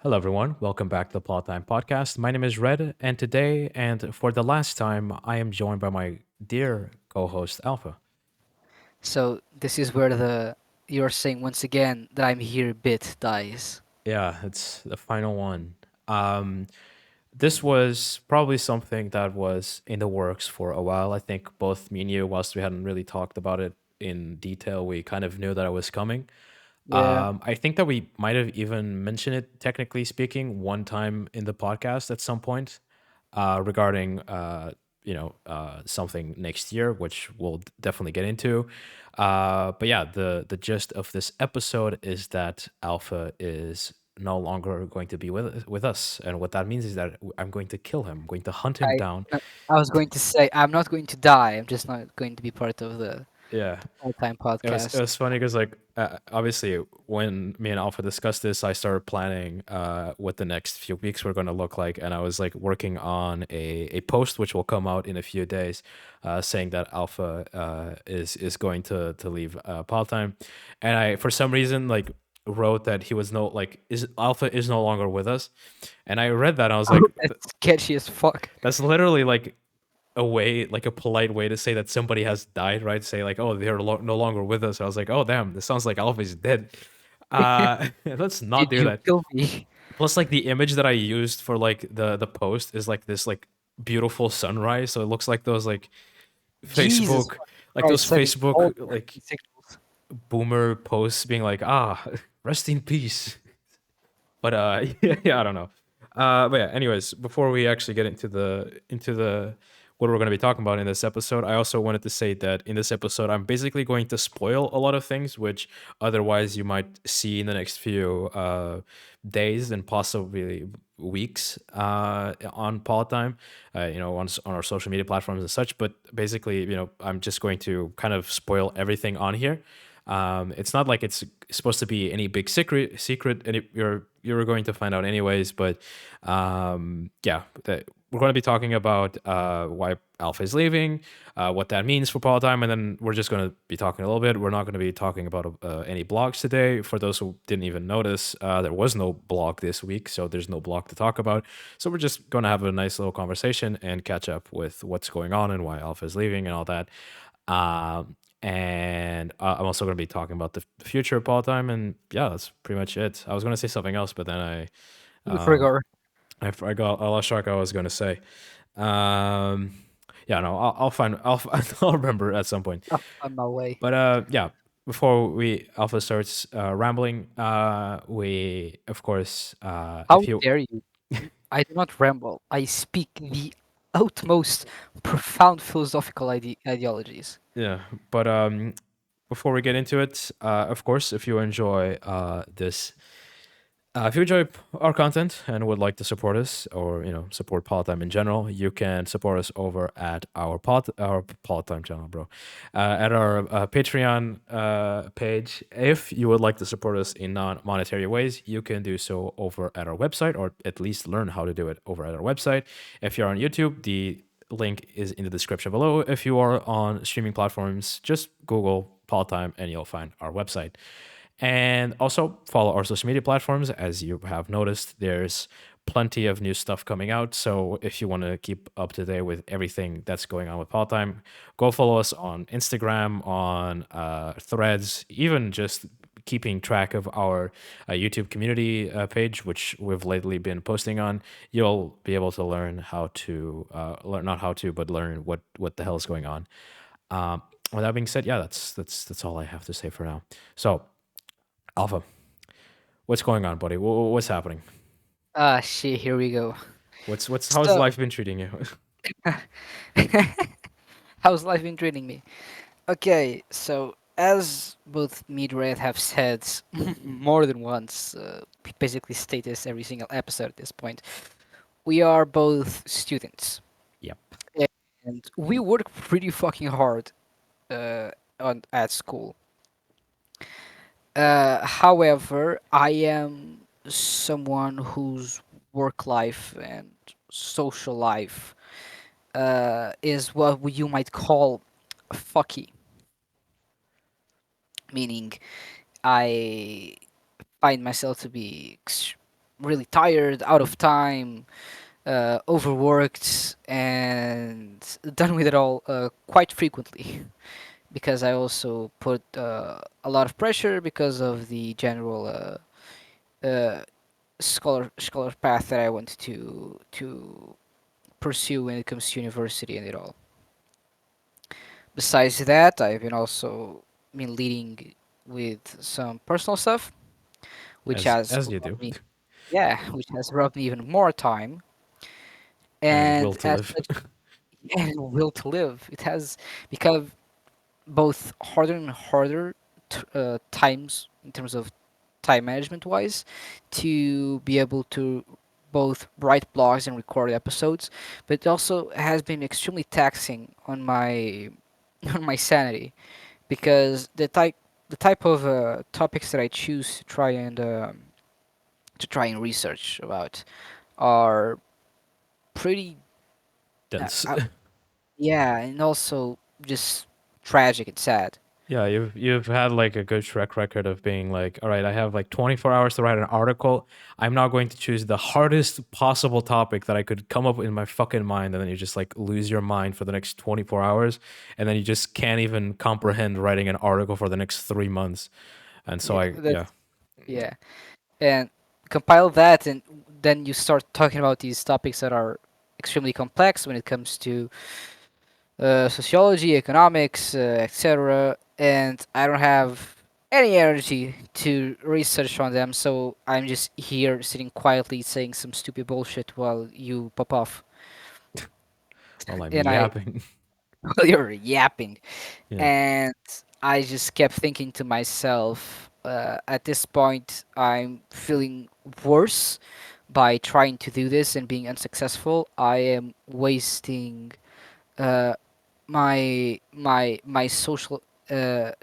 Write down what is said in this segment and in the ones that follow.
Hello, everyone. Welcome back to the Politdigm Podcast. My name is Red, and today, and for the last time, I am joined by my dear co-host Alpha. So this is where the you're saying once again that I'm here bit dies. Yeah, it's the final one. Um, this was probably something that was in the works for a while. I think both me and you, whilst we hadn't really talked about it in detail, we kind of knew that it was coming. Yeah. I think that we might have even mentioned it, technically speaking, one time in the podcast at some point regarding something next year, which we'll definitely get into. But yeah, the gist of this episode is that Alpha is no longer going to be with us, and what that means is that I'm going to kill him. I'm going to hunt him I down. I was going to say I'm not going to die. I'm just not going to be part of the Yeah, all-time it podcast. was funny because like obviously when me and Alpha discussed this, I started planning what the next few weeks were going to look like, and I was like working on a post which will come out in a few days, saying that Alpha is going to leave Pal time, and I for some reason like wrote that he was no like is Alpha is no longer with us, and I read that and I was Oh, like that's sketchy as fuck. that's literally like a way, like a polite way to say that somebody has died, right? Say like, oh, they're no longer with us. I was like, oh, damn, this sounds like Alpha is dead. Let's not Did do you that. kill me? Plus, like the image that I used for like the post is like this like beautiful sunrise, so it looks like those Jesus Facebook, fucking like those Christ, sending all Facebook the like signals. boomer posts being like, rest in peace. But yeah, I don't know. But yeah, anyways, before we actually get into the what we're going to be talking about in this episode, I also wanted to say that in this episode, I'm basically going to spoil a lot of things, which otherwise you might see in the next few days and possibly weeks on Politdigm, on our social media platforms and such. But basically, I'm just going to kind of spoil everything on here. It's not like it's supposed to be any big secret, and you're going to find out anyways. But yeah, we're going to be talking about why Alpha is leaving, what that means for Politdigm, and then we're just going to be talking a little bit. We're not going to be talking about any blogs today. For those who didn't even notice, there was no blog this week, so there's no blog to talk about. So we're just going to have a nice little conversation and catch up with what's going on and why Alpha is leaving and all that. And I'm also going to be talking about the future of Politdigm, and yeah, that's pretty much it. I was going to say something else, but then You um, forgot. I lost track of what I was going to say. Um, yeah, no, I'll find, I'll remember at some point. On my way. But yeah, before we Alpha starts rambling, we of course, How if you dare you? I do not ramble. I speak the utmost profound philosophical ideologies. yeah, but before we get into it, of course, if you enjoy this if you enjoy our content and would like to support us, or support Polytime in general, you can support us over at our Polytime channel, bro. At our Patreon page. If you would like to support us in non-monetary ways, you can do so over at our website, or at least learn how to do it over at our website. If you're on YouTube, the link is in the description below. If you are on streaming platforms, just Google Polytime and you'll find our website. And also follow our social media platforms. As you have noticed, there's plenty of new stuff coming out. So if you want to keep up to date with everything that's going on with Politime, go follow us on Instagram, on Threads, even just keeping track of our YouTube community page, which we've lately been posting on. You'll be able to learn how to learn, not how to, but learn what the hell is going on. Um, with that being said, yeah, that's all I have to say for now. So Alpha, what's going on, buddy? What's happening? Ah, shit, here we go. What's how's So, life been treating you? how's life been treating me? Okay, so as both me and Red have said more than once, we basically state this every single episode at this point, we are both students. Yep. And we work pretty fucking hard at school. However, I am someone whose work life and social life is what you might call fucky, meaning I find myself to be really tired, out of time, overworked, and done with it all quite frequently. Because I also put a lot of pressure because of the general scholar path that I want to pursue when it comes to university and it all. Besides that, I've been also been leading with some personal stuff, which has as you do, robbed me, yeah, which has robbed me even more time. and will And to as live. such, and will to live, it has become both harder and harder times in terms of time management wise to be able to both write blogs and record episodes, but it also has been extremely taxing on my on my sanity because the type of topics that I choose to try and research about are pretty Dense. uh, yeah, and also just tragic and sad. Yeah, you've had like a good track record of being like, all right, I have like 24 hours to write an article. I'm now going to choose the hardest possible topic that I could come up with in my fucking mind, and then you just like lose your mind for the next 24 hours, and then you just can't even comprehend writing an article for the next 3 months. And so Yeah, I, yeah, that's yeah, and compile that, and then you start talking about these topics that are extremely complex when it comes to sociology, economics, etc. And I don't have any energy to research on them, so I'm just here sitting quietly saying some stupid bullshit while you pop off while I'm and I yapping. while you're yapping. Yeah, And I just kept thinking to myself, at this point, I'm feeling worse by trying to do this and being unsuccessful. I am wasting uh, my social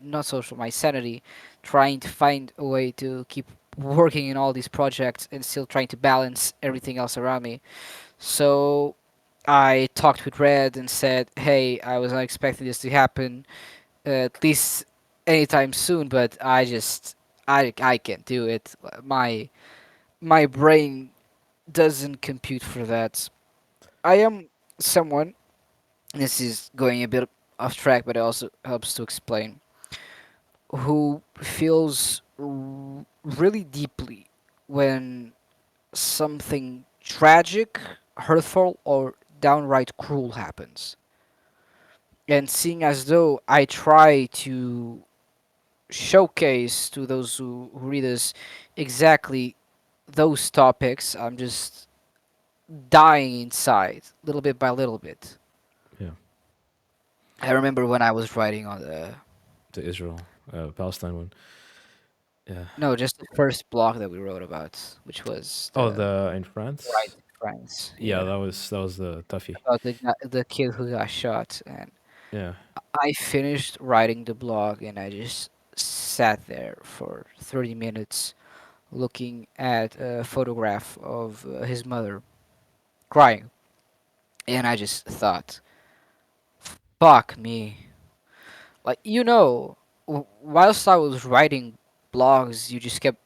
not social my sanity trying to find a way to keep working in all these projects and still trying to balance everything else around me. So I talked with Red and said, hey, I was not expecting this to happen at least anytime soon, but I can't do it. My brain doesn't compute for that. I am someone, this is going a bit off track, but it also helps to explain, who feels really deeply when something tragic, hurtful, or downright cruel happens. And seeing as though I try to showcase to those who read us exactly those topics, I'm just dying inside, little bit by little bit. yeah, I remember when I was writing on the the Israel, Palestine one. Yeah. no, just the first blog that we wrote about, which was Oh, the the in right France. France, Yeah, yeah, that was the toughie. about the kid who got shot. And Yeah, I finished writing the blog, and I just sat there for 30 minutes looking at a photograph of his mother crying, and I just thought, "Fuck me!" Like whilst I was writing blogs, you just kept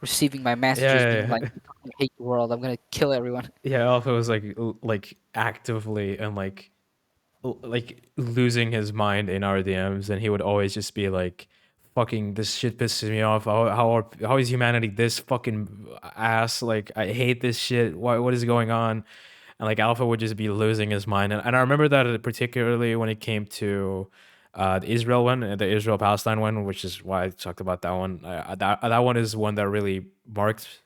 receiving my messages, yeah, being yeah. like, "I fucking hate the world. I'm gonna kill everyone." Yeah, Alpha was like like actively and like losing his mind in our DMs, and he would always just be like, "Fucking this shit pisses me off. How is humanity this fucking ass? Like I hate this shit. What is going on?" And like Alpha would just be losing his mind, and I remember that particularly when it came to the Israel one, the Israel Palestine one, which is why I talked about that one. That one is one that really marked.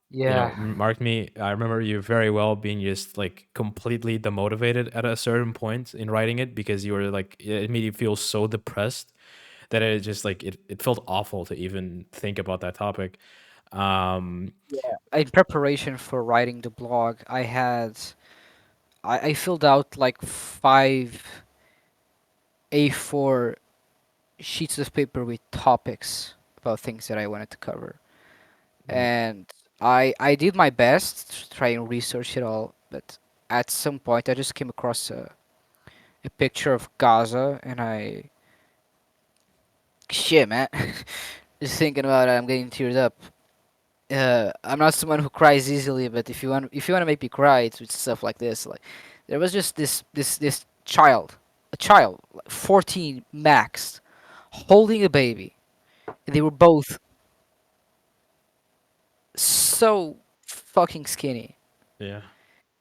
Yeah, Marked me. I remember you very well being just like completely demotivated at a certain point in writing it because you were like, it made you feel so depressed that it just like it felt awful to even think about that topic. Um, yeah. In preparation for writing the blog, I filled out like 5 A4 sheets of paper with topics about things that I wanted to cover, mm, and I did my best to try and research it all, but at some point I just came across a picture of Gaza, and I shit, man, just thinking about it, I'm getting teared up. I'm not someone who cries easily, but if you want to make me cry, it's with stuff like this. Like there was just this child, a child, like 14 max, holding a baby. And they were both so fucking skinny. Yeah.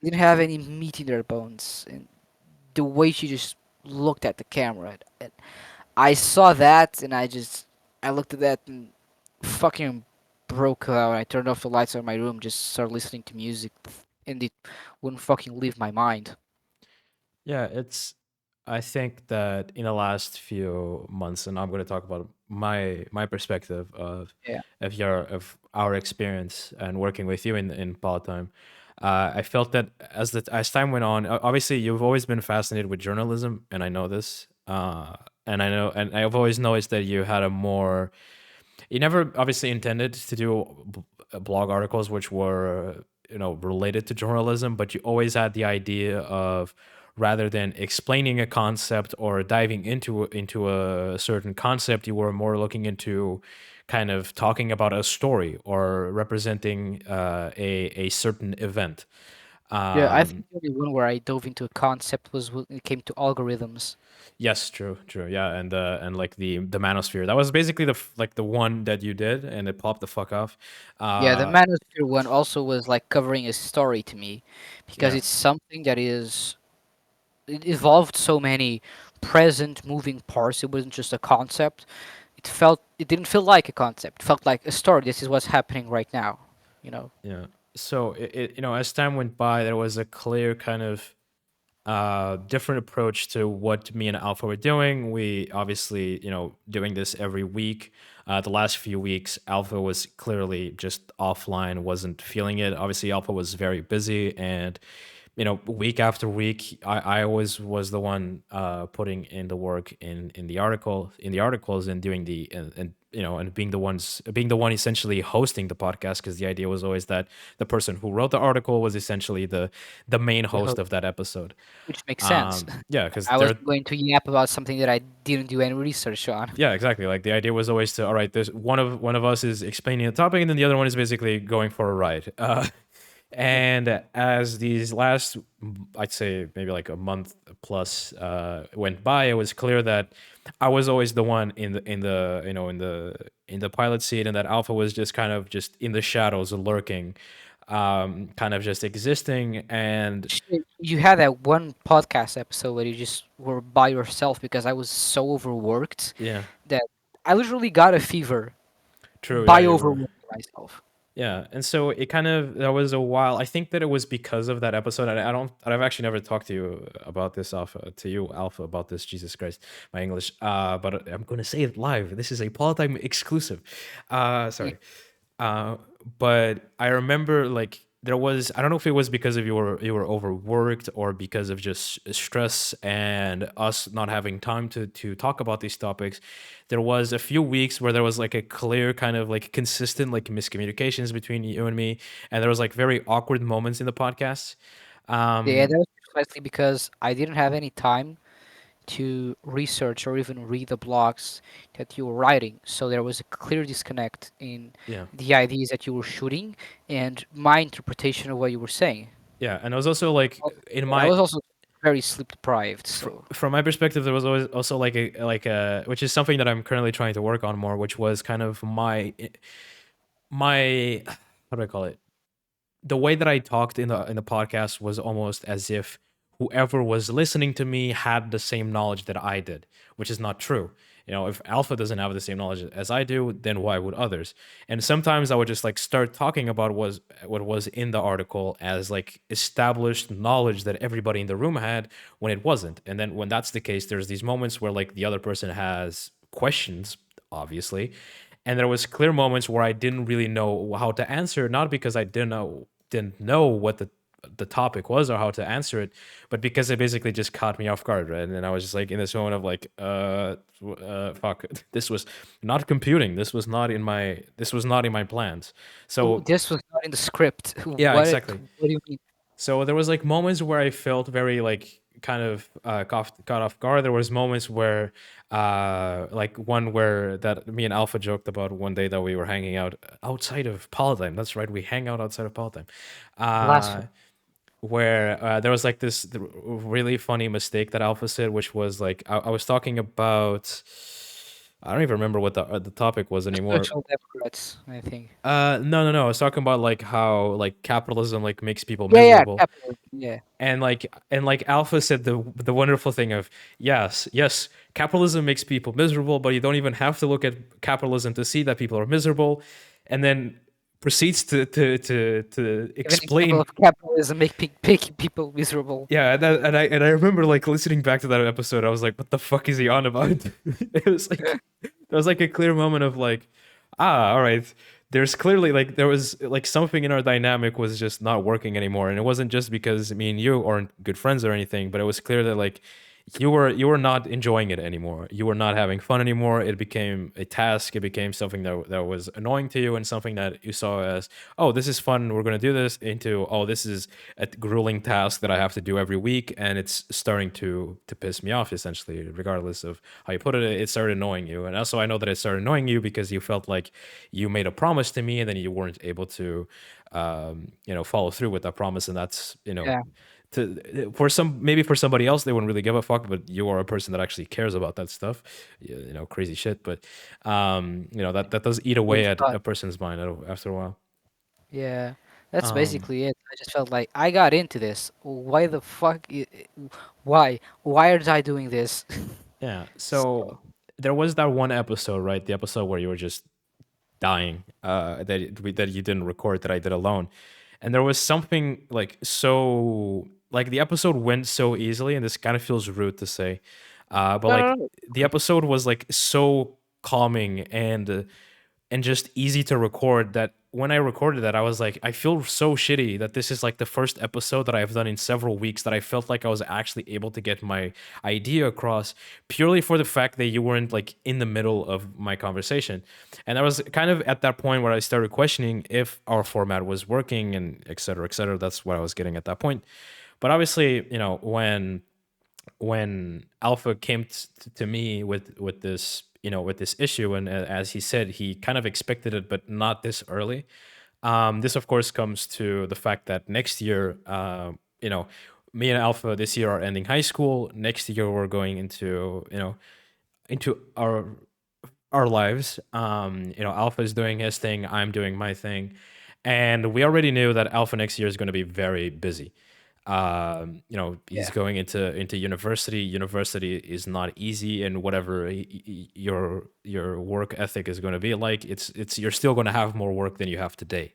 Didn't have any meat in their bones, and the way she just looked at the camera, and I saw that, and I looked at that and fucking broke out. I turned off the lights in my room, just started listening to music, and it wouldn't fucking leave my mind. Yeah, I think that in the last few months, and I'm going to talk about my perspective Yeah, of our experience and working with you in part time. I felt that as time went on, obviously you've always been fascinated with journalism, and I know this. And I know, and I've always noticed that you had a more. You never obviously intended to do blog articles which were related to journalism, but you always had the idea of, rather than explaining a concept or diving into a certain concept, you were more looking into kind of talking about a story or representing a certain event. yeah. I think um the only one where I dove into a concept was when it came to algorithms. yes, true, yeah. And like the manosphere, that was basically like the one that you did, and it popped the fuck off. Yeah, the uh manosphere one also was like covering a story to me, because yeah, it's something that is it evolved so many present moving parts. It wasn't just a concept. It didn't feel like a concept. It felt like a story. This is what's happening right now. You know. yeah. So as time went by, there was a clear kind of different approach to what me and Alpha were doing. We obviously, doing this every week. The last few weeks, Alpha was clearly just offline, wasn't feeling it. Obviously, Alpha was very busy, and week after week, I always was the one putting in the work in the articles, and doing and being the one essentially hosting the podcast, because the idea was always that the person who wrote the article was essentially the main The host host, of that episode. which makes sense. Yeah, because I was they're going to yap about something that I didn't do any research on. yeah, exactly. Like the idea was always to, all right, there's one of us is explaining the topic, and then the other one is basically going for a ride. Yeah. And as these last, I'd say maybe like a month plus went by, it was clear that I was always the one in the pilot seat, and that Alpha was just kind of just in the shadows, lurking, kind of just existing. And Shit, you had that one podcast episode where you just were by yourself, because I was so overworked yeah, that I literally got a fever true. Yeah, by you were. overworking myself. Yeah, and so it kind of that was a while. I think that it was because of that episode. I don't. I've actually never talked to you about this, Alpha. To you, Alpha, about this. Jesus Christ, my English. But I'm going to say it live. This is a Politdigm exclusive. Sorry. Uh, but I remember, like, there was, I don't know if it was because of you were overworked, or because of just stress and us not having time to talk about these topics. There was a few weeks where there was like a clear kind of like consistent like miscommunications between you and me, and there was like very awkward moments in the podcast. Yeah, Um, that was precisely because I didn't have any time to research or even read the blogs that you were writing. So there was a clear disconnect in yeah, the ideas that you were shooting and my interpretation of what you were saying. yeah, and it was also like Oh, in I my was also very sleep deprived, so from my perspective, there was always also like a which is something that I'm currently trying to work on more, which was kind of my how do I call it? The way that I talked in the podcast was almost as if whoever was listening to me had the same knowledge that I did, which is not true. If Alpha doesn't have the same knowledge as I do, then why would others? And sometimes I would just like start talking about what was in the article as like established knowledge that everybody in the room had, when it wasn't. And then when that's the case, there's these moments where like the other person has questions, obviously, and there was clear moments where I didn't really know how to answer, not because I didn't know what the topic was or how to answer it, but because it basically just caught me off guard, right? And I was just like in this moment of like, fuck, this was not computing. This was not in my plans. oh, So this was not in the script. yeah, exactly. What do you mean? So there was like moments where I felt very like kind of caught off guard. There was moments where like one where that me and Alpha joked about one day that we were hanging out outside of Politdigm. That's right, we hang out outside of Politdigm. Uh Blasphemy. where there was like this really funny mistake that Alpha said, which was like I was talking about. I don't even remember what the topic was The anymore. social democrats, I think. No. I was talking about like how like capitalism like makes people Yeah, yeah, miserable, capitalism. Yeah, and like Alpha said the wonderful thing of yes, capitalism makes people miserable, but you don't even have to look at capitalism to see that people are miserable, and then proceeds to give an example explain. of capitalism making people miserable. Yeah, and I remember like listening back to that episode, I was like, what the fuck is he on about? It was like a clear moment of like, all right. There's clearly like there was like something in our dynamic was just not working anymore, and it wasn't just because me and you aren't good friends or anything, but it was clear that like you were not enjoying it anymore. You were not having fun anymore. It became a task. It became something that was annoying to you, and something that you saw as, oh, this is fun. We're gonna do this, into, oh, this is a grueling task that I have to do every week, and it's starting to piss me off. Essentially, regardless of how you put it, it started annoying you. And also, I know that it started annoying you because you felt like you made a promise to me, and then you weren't able to, follow through with that promise, and that's Yeah, for some, maybe for somebody else they wouldn't really give a fuck, but you are a person that actually cares about that stuff. Crazy shit, but that does eat yeah, away at a person's mind after a while. yeah. That's um basically it. I just felt like I got into this. Why the fuck? Why? Why are I doing this? yeah, so So there was that one episode, right, the episode where you were just dying, that you didn't record, that I did alone. And there was something like, so like the episode went so easily, and this kind of feels rude to say, but no, no, like no. the episode was like so calming and just easy to record, that when I recorded that, I was like, I feel so shitty that this is like the first episode that I've done in several weeks that I felt like I was actually able to get my idea across, purely for the fact that you weren't like in the middle of my conversation. And I was kind of at that point where I started questioning if our format was working, and et cetera, et cetera. That's what I was getting at that point. But obviously, when Alpha came to me with this, with this issue, and as he said, he kind of expected it, but not this early. This of course comes to the fact that next year, me and Alpha this year are ending high school. Next year we're going into our lives. Alpha is doing his thing, I'm doing my thing, and we already knew that Alpha next year is going to be very busy. He's Yeah, going into university. University is not easy, and whatever your work ethic is going to be like, it's you're still going to have more work than you have today.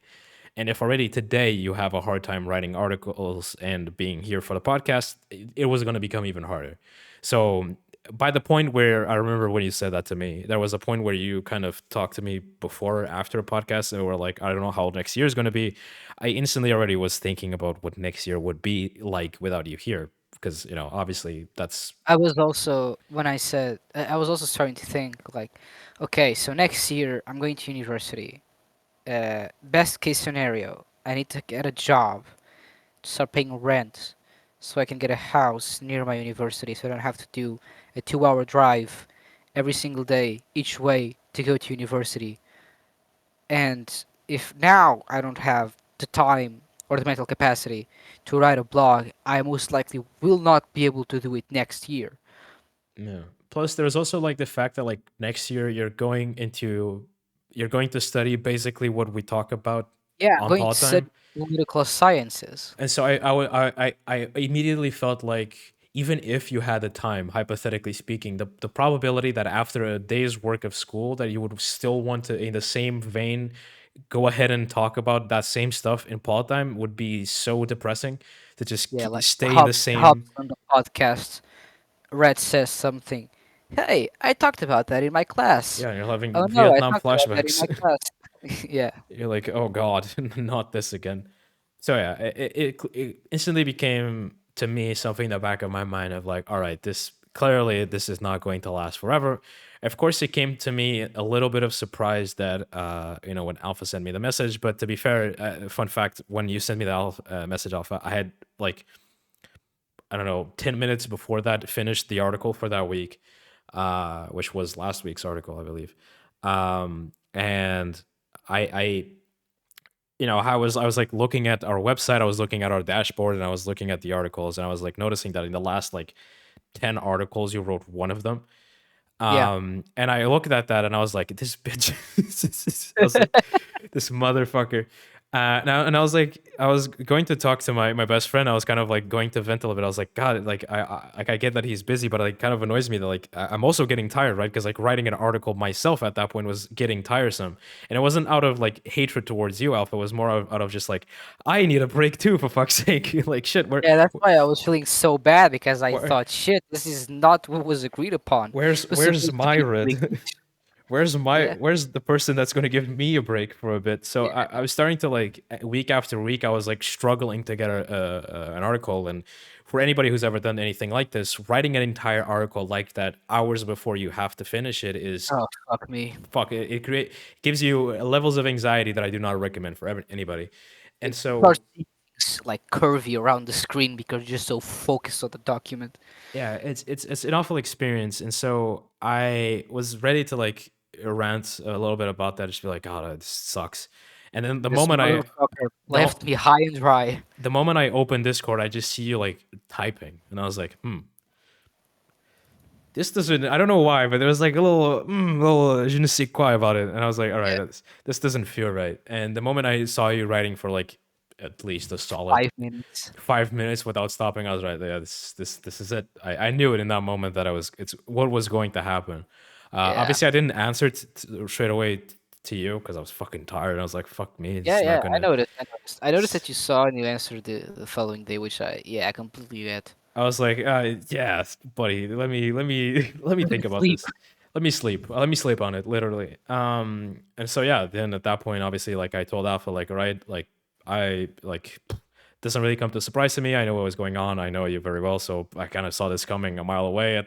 And if already today you have a hard time writing articles and being here for the podcast, it was going to become even harder. So by the point where I remember when you said that to me, there was a point where you kind of talked to me before or after a podcast, and were like, I don't know how next year is going to be. I instantly already was thinking about what next year would be like without you here, because obviously that's. I was also when I said I was also starting to think like, okay, so next year I'm going to university. Best case scenario, I need to get a job to start paying rent, so I can get a house near my university, so I don't have to do a 2-hour drive every single day each way to go to university. And if now I don't have the time or the mental capacity to write a blog, I most likely will not be able to do it next year. Yeah. Plus, there's also like the fact that like next year you're going to study basically what we talk about Yeah, I'm on going to part study time. political sciences. And so I immediately felt like, even if you had the time, hypothetically speaking, the probability that after a day's work of school that you would still want to, in the same vein, go ahead and talk about that same stuff in part time would be so depressing, to just Yeah, like stay in the Hobbs same. on the podcast. Red says something. Hey, I talked about that in my class. Yeah, you're having Oh no, I Vietnam talked about that in flashbacks. my class. Yeah, You're like, oh god, not this again. So yeah, it instantly became to me something in the back of my mind of like, all right, this clearly this is not going to last forever. Of course, it came to me a little bit of surprise that when Alpha sent me the message. But to be fair, fun fact: when you sent me the message, Alpha, I had like, I don't know, 10 minutes before that finished the article for that week, which was last week's article, I believe. And I I was like looking at our website, I was looking at our dashboard, and I was looking at the articles, and I was like noticing that in the last like 10 articles, you wrote one of them. Yeah. And I looked at that and I was like, this bitch. I was like, this motherfucker. And I was like, I was going to talk to my best friend. I was kind of like going to vent a little bit. I was like, God, like I get that he's busy, but it like kind of annoys me that like I'm also getting tired, right? Because like writing an article myself at that point was getting tiresome, and it wasn't out of like hatred towards you, Alpha. It was more out of just like I need a break too, for fuck's sake. Like shit, Yeah, that's why I was feeling so bad because I where thought, shit, this is not what was agreed upon. It was where's supposed to my be a red? Where's yeah. the person that's going to give me a break for a bit? So Yeah. I was starting to like week after week, I was like struggling to get an article. And for anybody who's ever done anything like this, writing an entire article like that hours before you have to finish it is Oh, fuck me. fuck. Gives you levels of anxiety that I do not recommend for anybody. And It so starts seeing things like curvy around the screen because you're just so focused on the document. yeah, it's an awful experience. And so I was ready to like rant a little bit about that, just be like, God, this sucks. And then This motherfucker the left me high and dry. the moment I opened Discord, I just see you like typing, and I was like, this doesn't. I don't know why, but there was like a little je ne sais quoi about it, and I was like, all right, Yeah, this doesn't feel right. And the moment I saw you writing for like at least a solid 5 minutes. 5 minutes without stopping, I was right. Yeah, this is it. I knew it in that moment that it's what was going to happen. Yeah. Obviously, I didn't answer straight away to you because I was fucking tired. I was like, fuck me, Yeah, it's not yeah, I gonna. noticed. I noticed. I noticed that you saw and you answered the following day, which I completely get. I was like, yeah, buddy, let me think about Sleep. this. Let me sleep. Let me sleep on it, literally. And so yeah, then at that point, obviously, like I told Alpha, like, all right, like I like doesn't really come to a surprise to me. I know what was going on. I know you very well, so I kind of saw this coming a mile away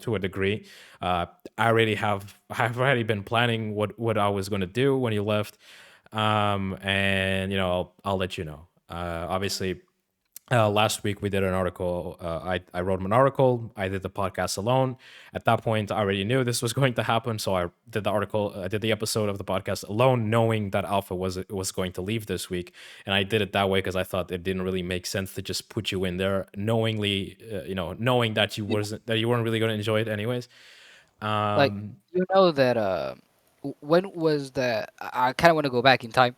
to a degree. Uh, I've already been planning what I was going to do when you left. And I'll let you know. Obviously, last week we did an article. I wrote an article. I did the podcast alone. At that point, I already knew this was going to happen, so I did the article. I did the episode of the podcast alone, knowing that Alpha was going to leave this week, and I did it that way because I thought it didn't really make sense to just put you in there knowingly, knowing that you weren't really going to enjoy it anyways. Like, Um, you know that when was the I kind of want to go back in time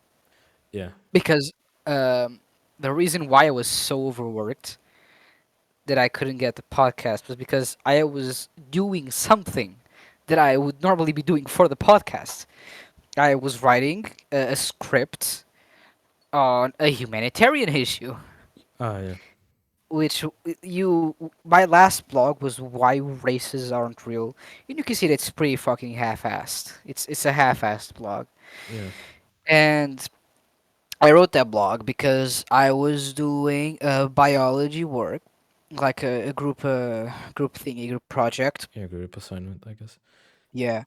yeah, because um the reason why I was so overworked that I couldn't get the podcast was because I was doing something that I would normally be doing for the podcast. I was writing a script on a humanitarian issue, yeah, which you my last blog was why races aren't real, and you can see that it's pretty fucking half-assed. It's a half-assed blog, yeah, and I wrote that blog because I was doing biology work, like a group thing, a group project. yeah. Group assignment, I guess. Yeah,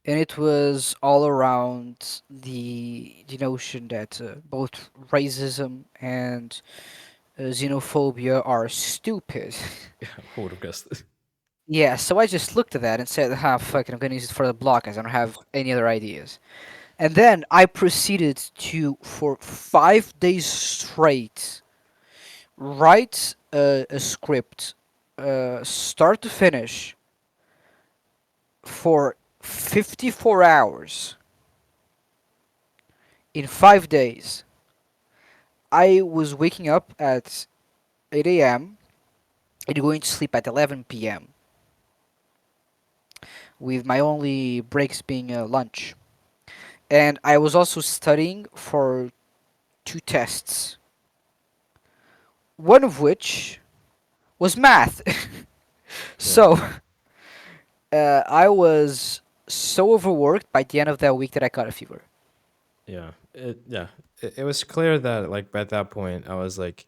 and it was all around the notion that both racism and xenophobia are stupid. Who would have guessed? Yeah, so I just looked at that and said, "Ha, fuck it, I'm gonna use it for the blog as I don't have any other ideas." And then I proceeded to, for 5 days straight, write a script, start to finish, for 54 hours in 5 days. I was waking up at 8 a.m. and going to sleep at 11 p.m., with my only breaks being lunch. And I was also studying for two tests, one of which was math. Yeah, So I was so overworked by the end of that week that I caught a fever. yeah, it was clear that like at that point I was like,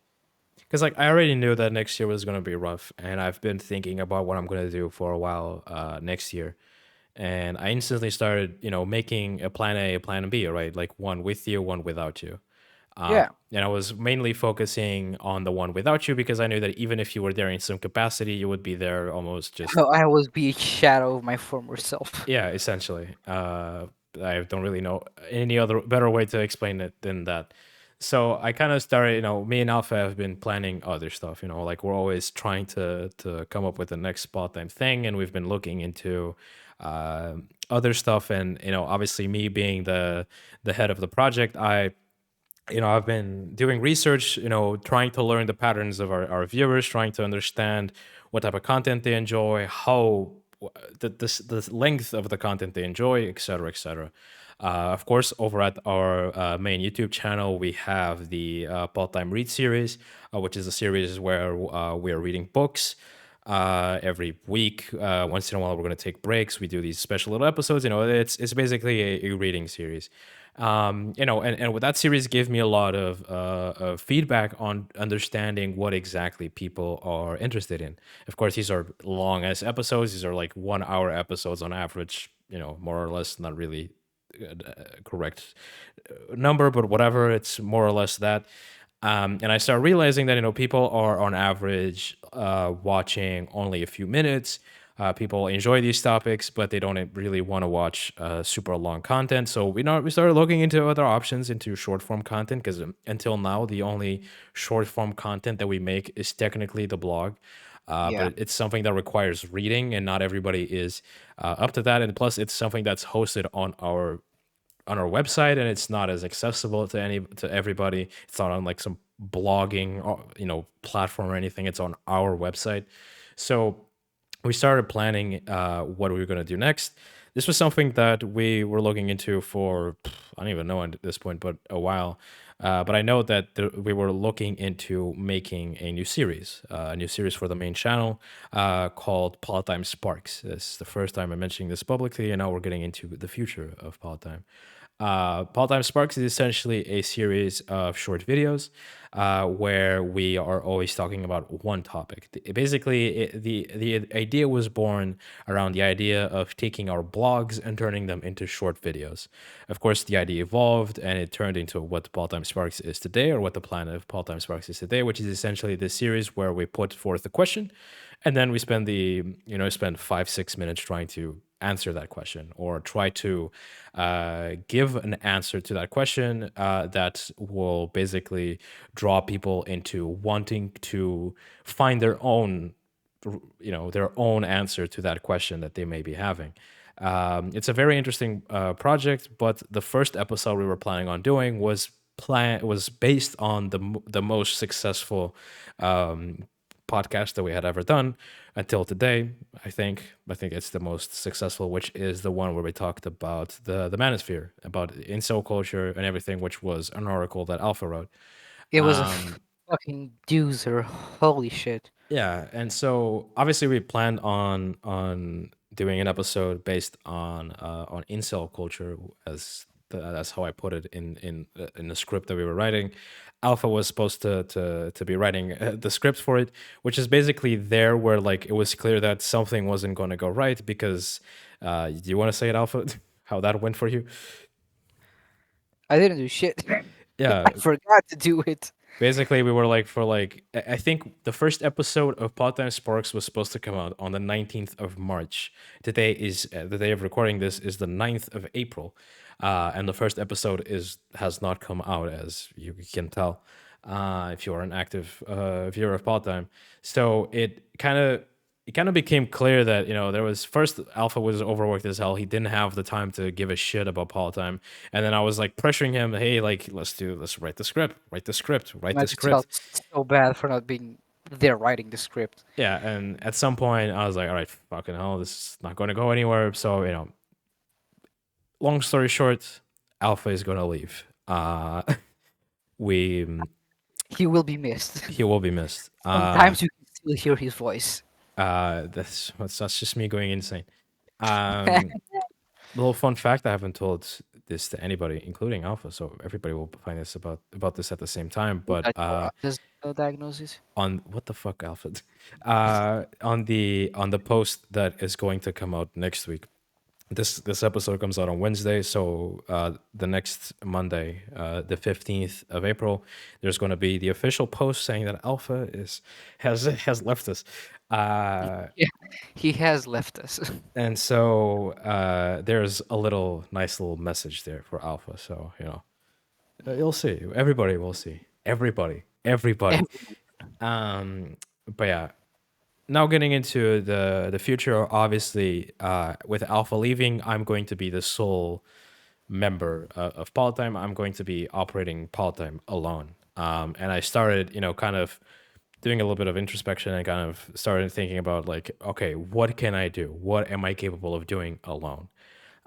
because like I already knew that next year was gonna be rough, and I've been thinking about what I'm gonna do for a while next year, and I instantly started, making a plan A, a plan B, right? Like one with you, one without you. Yeah. And I was mainly focusing on the one without you because I knew that even if you were there in some capacity, you would be there almost just, I was be a shadow of my former self. yeah, essentially. I don't really know any other better way to explain it than that. So I kind of started, me and Alpha have been planning other stuff, like we're always trying to come up with the next spot time thing, and we've been looking into uh, other stuff, and obviously me being the head of the project, I've been doing research, trying to learn the patterns of our viewers, trying to understand what type of content they enjoy, how the length of the content they enjoy, etc., etc. Of course, over at our main YouTube channel, we have the Part-Time Read series, which is a series where we are reading books every week. Once in a while, we're going to take breaks. We do these special little episodes. It's basically a reading series. And with that series gave me a lot of feedback on understanding what exactly people are interested in. Of course, these are long as episodes. These are like 1 hour episodes on average. More or less, not really correct number, but whatever. It's more or less that. And I started realizing that people are on average watching only a few minutes. People enjoy these topics, but they don't really want to watch super long content. So we started looking into other options, into short form content, because until now the only short form content that we make is technically the blog. Yeah. But it's something that requires reading, and not everybody is up to that. And plus, it's something that's hosted on our website, and it's not as accessible to everybody. It's not on like some blogging platform or anything. It's on our website. So we started planning what we were going to do next. This was something that we were looking into for I don't even know at this point, but a while. But I know that we were looking into making a new series for the main channel called Politdigm Sparks. This is the first time I'm mentioning this publicly, and now we're getting into the future of Politdigm. Politdigm Sparks is essentially a series of short videos where we are always talking about one topic. The idea was born around the idea of taking our blogs and turning them into short videos. Of course, the idea evolved and it turned into what Politdigm Sparks is today, or what the plan of Politdigm Sparks is today, which is essentially this series where we put forth a question, and then we spend 5-6 minutes trying to answer that question, or try to give an answer to that question that will basically draw people into wanting to find their own answer to that question that they may be having. It's a very interesting project, but the first episode we were planning on doing was based on the most successful podcast that we had ever done until today. I think it's the most successful, which is the one where we talked about the manosphere, about incel culture and everything, which was an article that Alpha wrote. It was a Um, fucking doozer. Holy shit. yeah, and so obviously we planned on doing an episode based on incel culture, that's how I put it in the script that we were writing. Alpha was supposed to be writing the script for it, which is basically there where like it was clear that something wasn't going to go right because do you want to say it, Alpha? How that went for you? I didn't do shit. Yeah, I forgot to do it. basically, we were like for like I think the first episode of Part-Time Sparks was supposed to come out on the 19th of March. Today is the day of recording this is the 9th of April. And the first episode has not come out, as you can tell, if you are an active viewer of Part-Time. So it kind of became clear that there was first Alpha was overworked as hell. He didn't have the time to give a shit about Time, and then I was like pressuring him, hey, like let's write the script, write the script, write I the just felt script. so bad for not being there writing the script. Yeah, and at some point I was like, all right, fucking hell, this is not going to go anywhere. So long story short, Alpha is going to leave. We He will be missed. He will be missed. Sometimes you can still hear his voice. That's just me going insane. Um, Little fun fact: I haven't told this to anybody, including Alpha, so everybody will find this about this at the same time. But That does no diagnosis. on what the fuck, Alpha? On the post that is going to come out next week, This episode comes out on Wednesday, so the next Monday, the 15th of April, there's going to be the official post saying that Alpha is has left us. Uh, Yeah, he has left us. and so there's a little nice little message there for Alpha. So you'll see. Everybody will see. Everybody. Everyone. But yeah, now getting into the future, obviously, with Alpha leaving, I'm going to be the sole member of Politdigm. I'm going to be operating Politdigm alone. And I started, kind of doing a little bit of introspection and kind of started thinking about like, okay, what can I do? What am I capable of doing alone?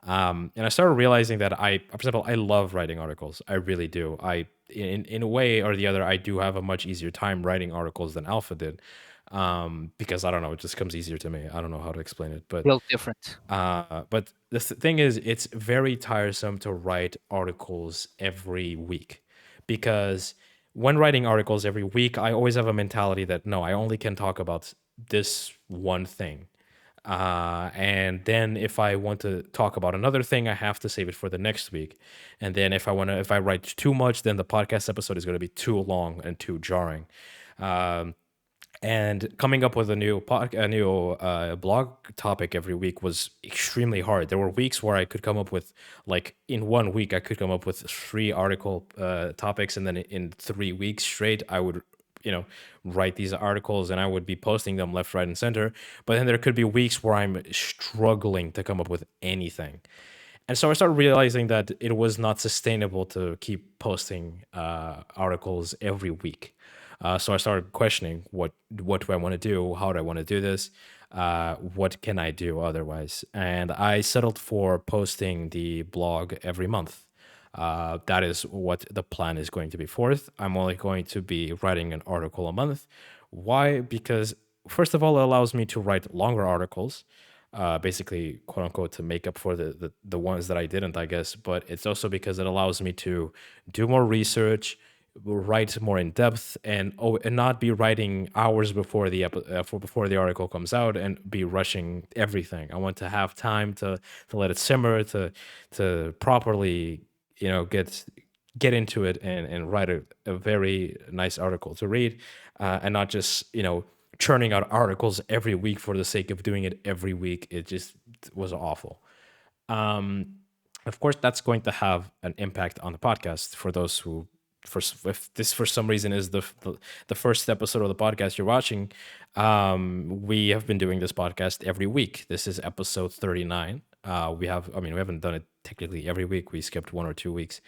And I started realizing that for example, I love writing articles. I really do. In a way or the other, I do have a much easier time writing articles than Alpha did, because I don't know, it just comes easier to me. I don't know how to explain it, but Built different. the thing is, it's very tiresome to write articles every week because when writing articles every week, I always have a mentality that no, I only can talk about this one thing. And then if I want to talk about another thing, I have to save it for the next week. And then if I write too much, then the podcast episode is going to be too long and too jarring. And coming up with a new blog topic every week was extremely hard. There were weeks where I could come up with, like, in one week I could come up with 3 article topics, and then in 3 weeks straight I would write these articles and I would be posting them left, right, and center. But then there could be weeks where I'm struggling to come up with anything. And so I started realizing that it was not sustainable to keep posting articles every week. So I started questioning what do I want to do? How do I want to do this? What can I do otherwise? And I settled for posting the blog every month. That is what the plan is going to be forth. I'm only going to be writing an article a month. Why? Because first of all, it allows me to write longer articles, basically, quote unquote, to make up for the ones that I didn't, I guess. But it's also because it allows me to do more research, write more in depth, and not be writing hours before before the article comes out and be rushing everything. I want to have time to let it simmer, to properly get into it and write a very nice article to read, and not just churning out articles every week for the sake of doing it every week. It just was awful. Of course, that's going to have an impact on the podcast for those who, if this for some reason is the first episode of the podcast you're watching. We have been doing this podcast every week. This is episode 39. We haven't done it technically every week. We skipped 1 or 2 weeks.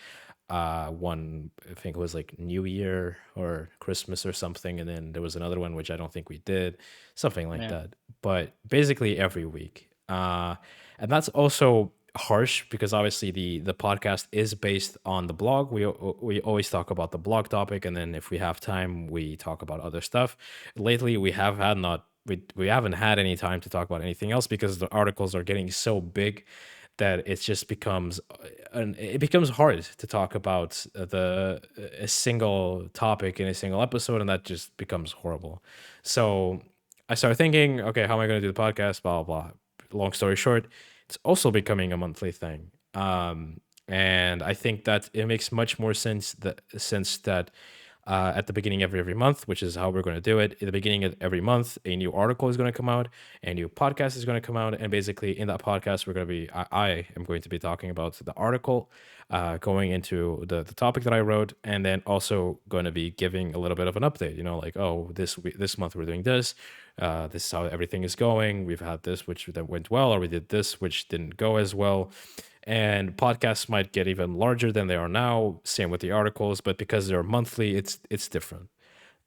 One, I think it was like New Year or Christmas or something, and then there was another one which I don't think we did, something like Yeah. that. But basically every week. And that's also harsh because obviously the podcast is based on the blog. We always talk about the blog topic, and then if we have time, we talk about other stuff. Lately, we haven't had any time to talk about anything else because the articles are getting so big that it becomes hard to talk about a single topic in a single episode, and that just becomes horrible. So I started thinking, okay, how am I going to do the podcast? Blah blah blah. Long story short, it's also becoming a monthly thing. And I think that it makes much more sense that at the beginning of every month, which is how we're going to do it. At the beginning of every month, a new article is going to come out, a new podcast is going to come out, and basically in that podcast, I am going to be talking about the article, going into the topic that I wrote, and then also going to be giving a little bit of an update. Like, oh, this month we're doing this. This is how everything is going. We've had this which that went well, or we did this which didn't go as well. And podcasts might get even larger than they are now. Same with the articles, but because they're monthly, it's different.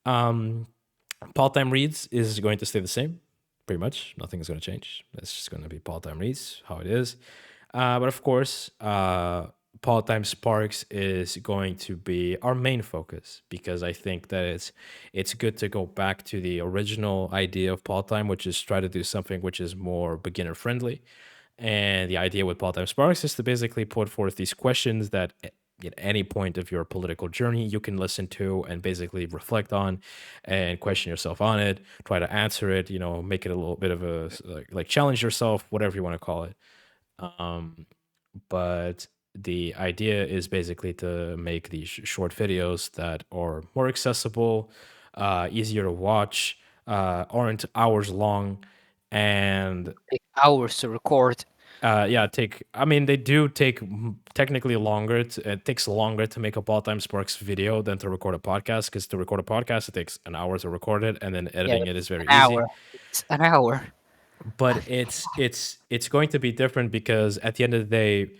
Part time reads is going to stay the same, pretty much. Nothing is going to change. It's just going to be part time reads, how it is. But of course, part time Sparks is going to be our main focus because I think that it's good to go back to the original idea of part time, which is try to do something which is more beginner friendly. And the idea with Politdigm Sparks is to basically put forth these questions that at any point of your political journey you can listen to and basically reflect on and question yourself on it, try to answer it, make it a little bit of a like challenge yourself, whatever you want to call it. But the idea is basically to make these short videos that are more accessible, easier to watch, aren't hours long, and Take hours to record. yeah, take. I mean, they do take technically longer. It takes longer to make a Part-Time Sparks video than to record a podcast. Because to record a podcast, it takes an hour to record it, and then Yeah, editing it is it's very an easy. hour. It's an hour. But it's going to be different because at the end of the day,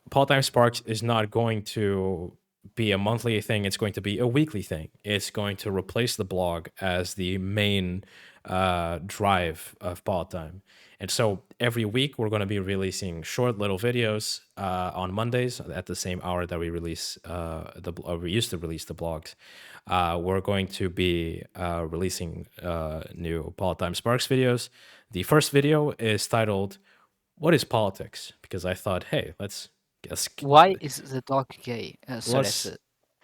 Part-Time Sparks is not going to be a monthly thing. It's going to be a weekly thing. It's going to replace the blog as the main drive of Part-Time. And so every week we're going to be releasing short little videos on Mondays at the same hour that we release we used to release the blogs. We're going to be releasing new Part-Time Sparks videos. The first video is titled "What is Politics?" because I thought, hey, let's Why is the dog gay? So let's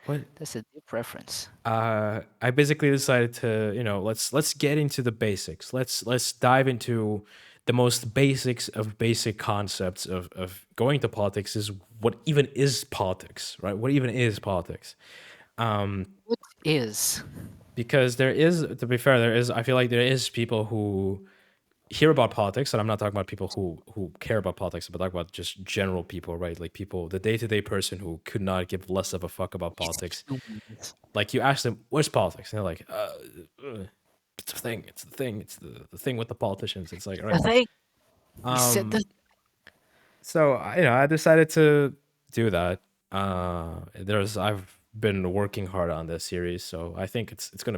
what that's a deep reference. I basically decided to, let's get into the basics. Let's dive into the most basics of basic concepts of going to politics is what even is politics, right? What even is politics? What is? Because there is, to be fair, there is, I feel like there is people who hear about politics, and I'm not talking about people who care about politics, but talking about just general people, right? Like people, the day-to-day person who could not give less of a fuck about politics. Humans. Like you ask them, "What's politics?" And they're like, it's a thing. It's the thing. It's the thing with the politicians." It's like, all The right. thing he said that. So I decided to do that. I've been working hard on this series, so I think it's gonna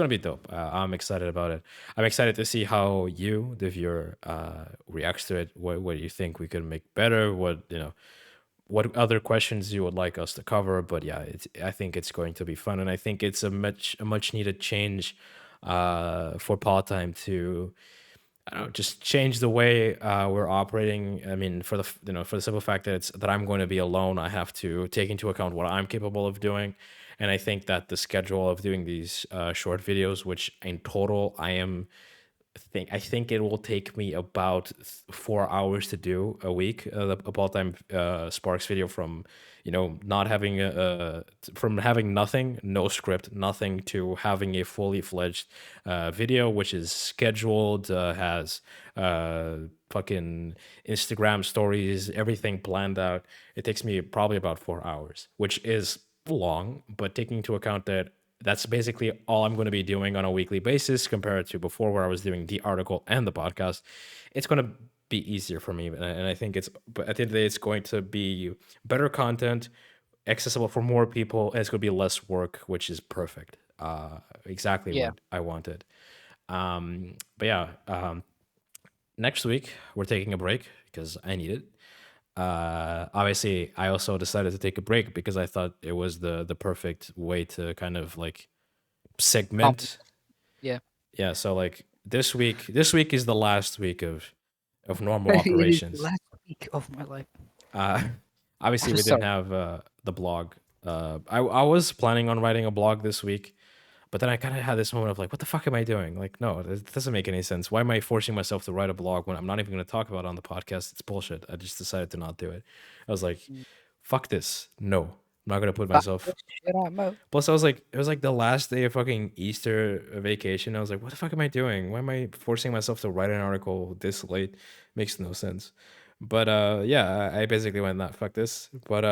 be dope. I'm excited about it. I'm excited to see how you, the viewer, reacts to it. What do you think we could make better? What other questions you would like us to cover? But yeah, I think it's going to be fun, and I think it's a much needed change for Paul Time to, I don't know, just change the way we're operating. I mean, for the simple fact that I'm going to be alone, I have to take into account what I'm capable of doing, and I think that the schedule of doing these short videos, which in total I think it will take me about 4 hours to do a week. A part-time Sparks video from, not having from having nothing, no script, nothing, to having a fully fledged video, which is scheduled, has fucking Instagram stories, everything planned out. It takes me probably about 4 hours, which is long, but taking into account that that's basically all I'm going to be doing on a weekly basis compared to before where I was doing the article and the podcast. It's going to be easier for me. And I think but at the end of the day, it's going to be better content, accessible for more people, and it's going to be less work, which is perfect. Exactly Yeah. what I wanted. But yeah, next week we're taking a break because I need it. Obviously, I also decided to take a break because I thought it was the perfect way to kind of like Compliment. segment. Yeah. Yeah, so like this week is the last week of normal It is the operations. last week of my life. Uh, obviously, I'm we didn't sorry. have the blog. I was planning on writing a blog this week, but then I kind of had this moment of like, what the fuck am I doing? Like, no, it doesn't make any sense. Why am I forcing myself to write a blog when I'm not even going to talk about it on the podcast? It's bullshit. I just decided to not do it. I was like, Mm. fuck this. No, I'm not going to put Fuck myself. this shit I'm out. Plus, I was like, it was like the last day of fucking Easter vacation. I was like, what the fuck am I doing? Why am I forcing myself to write an article this late? Makes no sense. But yeah, I basically went, nah, fuck this. But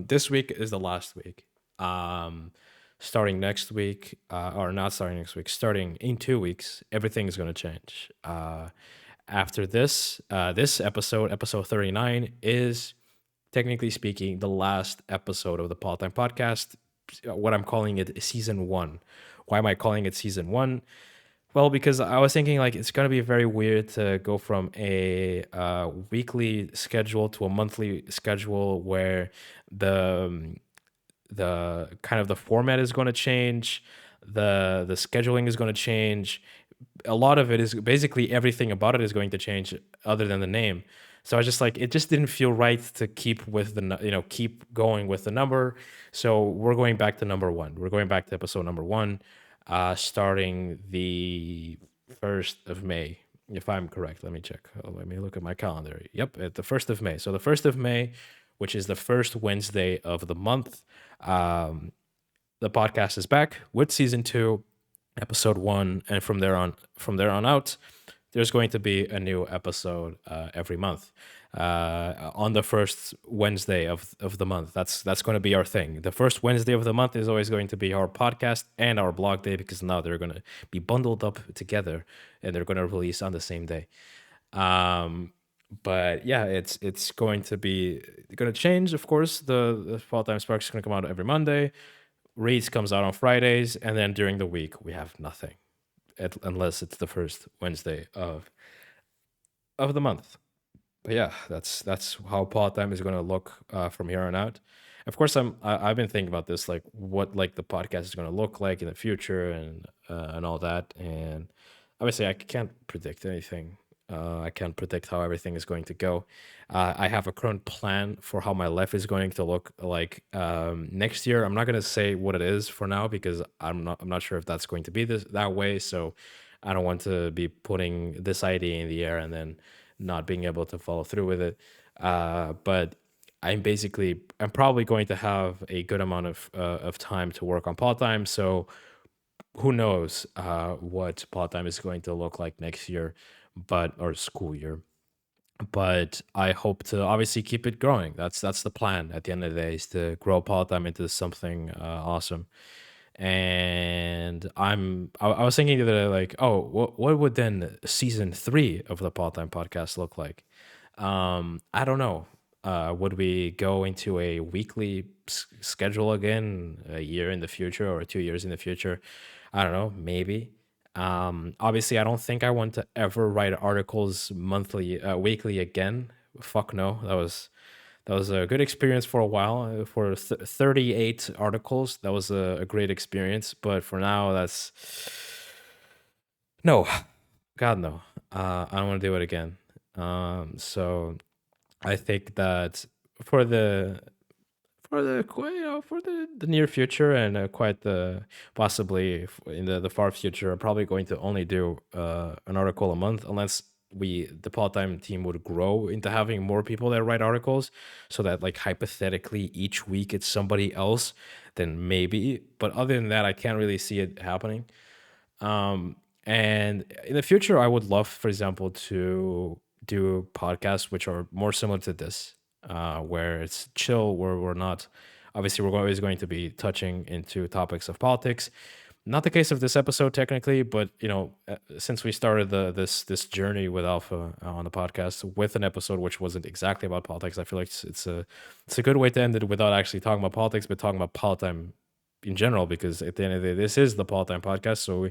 this week is the last week. Um, Starting next week, or not starting next week, starting in 2 weeks, everything is gonna change. After this episode 39, is technically speaking the last episode of the Politdigm Podcast. What I'm calling it is season one. Why am I calling it season one? Well, because I was thinking like it's gonna be very weird to go from a weekly schedule to a monthly schedule where the the kind of the format is going to change, the scheduling is going to change. A lot of it is basically everything about it is going to change other than the name. So I was just like, it just didn't feel right to keep with keep going with the number. So we're going back to number one. We're going back to episode number one, starting the 1st of May. if I'm correct. Let me check. Let me look at my calendar. Yep, at the 1st of May. So the 1st of May, which is the first Wednesday of the month, um, the podcast is back with season two, episode one, and from there on out, there's going to be a new episode every month on the first Wednesday of the month. That's going to be our thing. The first Wednesday of the month is always going to be our podcast and our blog day because now they're going to be bundled up together and they're going to release on the same day. Um, but yeah, it's going to change. Of course, the Fall Time Sparks is going to come out every Monday. Reads comes out on Fridays, and then during the week we have nothing, unless it's the first Wednesday of the month. But yeah, that's how part time is going to look from here on out. Of course, I've been thinking about this, like what like the podcast is going to look like in the future and all that. And obviously, I can't predict anything. I can't predict how everything is going to go. I have a current plan for how my life is going to look like next year. I'm not going to say what it is for now because I'm not sure if that's going to be this that way. So I don't want to be putting this idea in the air and then not being able to follow through with it. But I'm probably going to have a good amount of time to work on part time. So who knows what part time is going to look like next year, but or school year. But I hope to obviously keep it growing. That's the plan at the end of the day is to grow part time into something awesome. And I was thinking the other day, like, oh, what would then season three of the part time podcast look like? I don't know. Would we go into a weekly schedule again a year in the future or 2 years in the future? I don't know, maybe. Obviously, I don't think I want to ever write articles weekly again. Fuck no. That was a good experience for a while. For 38 articles, that was a great experience. But for now, that's no, God no. I don't want to do it again. So I think that for the for the near future and quite the possibly in the far future, I'm probably going to only do an article a month unless the part-time team would grow into having more people that write articles so that like hypothetically each week it's somebody else, then maybe. But other than that, I can't really see it happening. And in the future, I would love, for example, to do podcasts which are more similar to this, where it's chill, where we're not, obviously, we're always going to be touching into topics of politics. Not the case of this episode, technically, but since we started this journey with Alpha on the podcast with an episode which wasn't exactly about politics, I feel like it's a good way to end it without actually talking about politics, but talking about politics in general, because at the end of the day, this is the Politdigm Podcast, so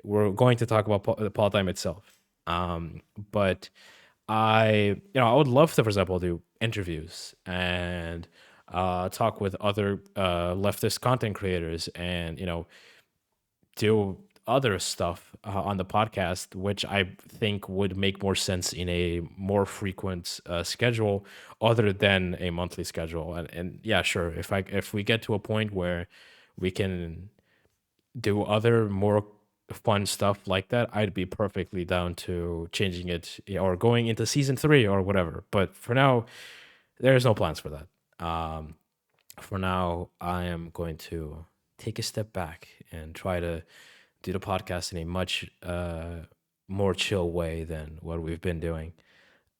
we're going to talk about the Politdigm itself. But I would love to, for example, do interviews and talk with other leftist content creators, and do other stuff on the podcast, which I think would make more sense in a more frequent schedule other than a monthly schedule. And yeah, sure, if we get to a point where we can do other more fun stuff like that, I'd be perfectly down to changing it or going into season three or whatever. But for now, there's no plans for that. For now, I am going to take a step back and try to do the podcast in a much more chill way than what we've been doing.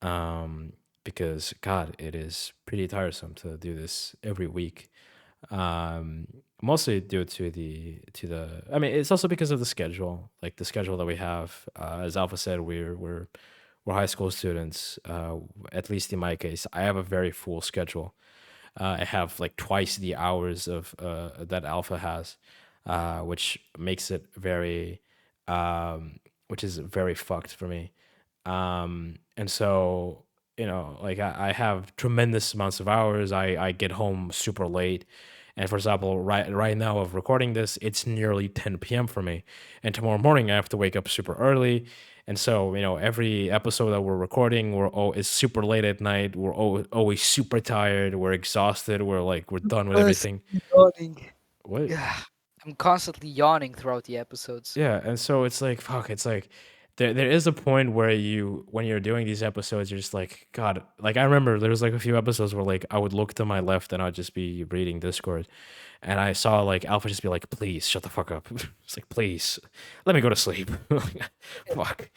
Because God, it is pretty tiresome to do this every week. Mostly due to the. I mean, it's also because of the schedule, like the schedule that we have. As Alpha said, we're high school students. At least in my case, I have a very full schedule. I have like twice the hours of that Alpha has, which makes it which is very fucked for me. And so like I have tremendous amounts of hours. I get home super late, and for example, right now of recording this, it's nearly 10 p.m. for me, and tomorrow morning I have to wake up super early. And so every episode that we're recording, it's super late at night. We're always super tired. We're exhausted. We're done with Plus, everything. yawning. What? Yeah, I'm constantly yawning throughout the episodes. Yeah, and so it's like fuck. It's like there is a point where when you're doing these episodes, you're just like, God, like I remember there was like a few episodes where like I would look to my left and I'd just be reading Discord, and I saw like Alpha just be like, please shut the fuck up. It's like, please let me go to sleep. Fuck.